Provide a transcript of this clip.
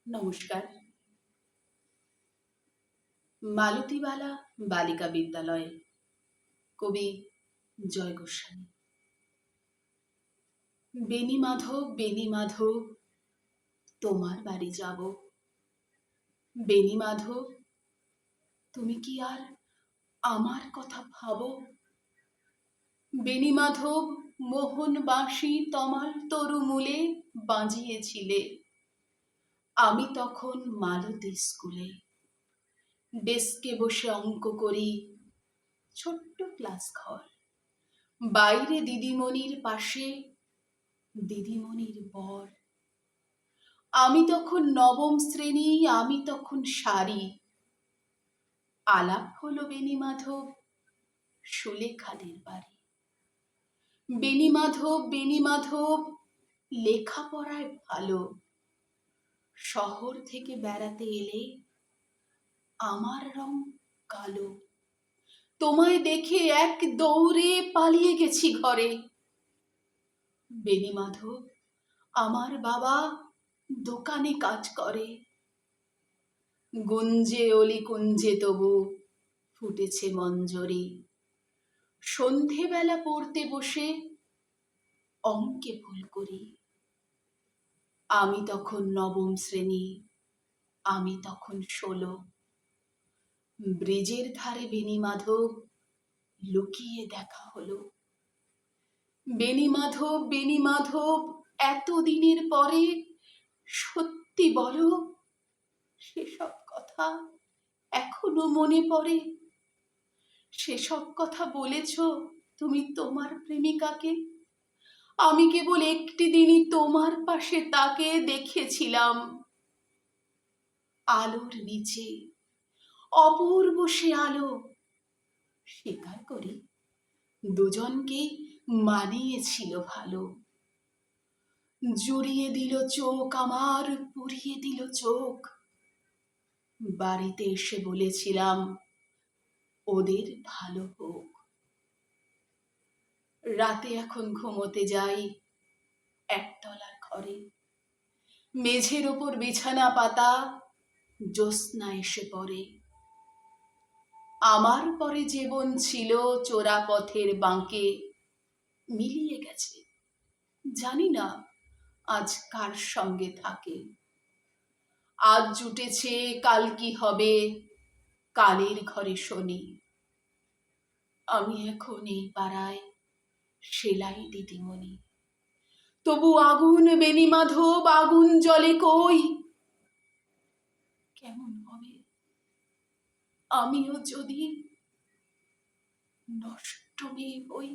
নমস্কার। মালতীবালা বালিকা বিদ্যালয়, কবি জয় গোস্বামী। বেণী মাধব, বেণী মাধব, তোমার বাড়ি যাব। বেণী মাধব, তুমি কি আর আমার কথা ভাবো? বেণী মাধব, মোহন বাঁশি তমাল তরু মূলে বাজিয়েছিলে। আমি তখন মালতী স্কুলে ডেস্কে বসে অঙ্ক করি, ছোট্ট ক্লাস ঘর, বাইরে দিদিমণির পাশে দিদিমণির বর। আমি তখন নবম শ্রেণী, আমি তখন সারি। আলাপ হলো বেণী মাধব সুলেখাদের বাড়ি। বেণী মাধব, বেণী মাধব, লেখাপড়ায় ভালো। শহর থেকে বেড়াতে এলে আমার রং কালো। তোমায় দেখে এক দৌড়ে পালিয়ে গেছি ঘরে। বেণী মাধব, আমার বাবা দোকানে কাজ করে। গুঞ্জে অলি কুঞ্জে তবু ফুটেছে মঞ্জরি। সন্ধেবেলা পড়তে বসে অঙ্কে ভুল করি। আমি তখন নবম শ্রেণী, আমি তখন 16। ব্রিজের ধারে বেণী মাধব লুকিয়ে দেখা হলো। বেণী মাধব, বেণী মাধব, এতদিনের পরে সত্যি বলো, সেসব কথা এখনো মনে পড়ে? সেসব কথা বলেছ তুমি তোমার প্রেমিকাকে? আমি কেবল একটি দিনই তোমার পাশে তাকে দেখেছিলাম। আলোর নিচে অপূর্ব সে আলো। স্বীকার করি, দুজনকে মানিয়েছিল ভালো। জুড়িয়ে দিল চোখ আমার, পুড়িয়ে দিল চোখ। বাড়িতে এসে বলেছিলাম ওদের ভালো হোক। রাতে এখন ঘুমোতে যাই একতলার ঘরে। মেঝের ওপর বিছানা পাতা, জ্যোৎস্না এসে পড়ে। আমার পরে জীবন ছিল চোরা পথের বাঁকে মিলিয়ে গেছে। জানি না আজ কার সঙ্গে থাকে। আজ জুটেছে, কাল কি হবে, কালের ঘরে শনি। আমি এখন এই পাড়ায় সেলাই দিদিমণি। তবু আগুন বেণী মাধব, আগুন জ্বলে কই? কেমন হবে আমিও যদি নষ্ট মেয়ে হই?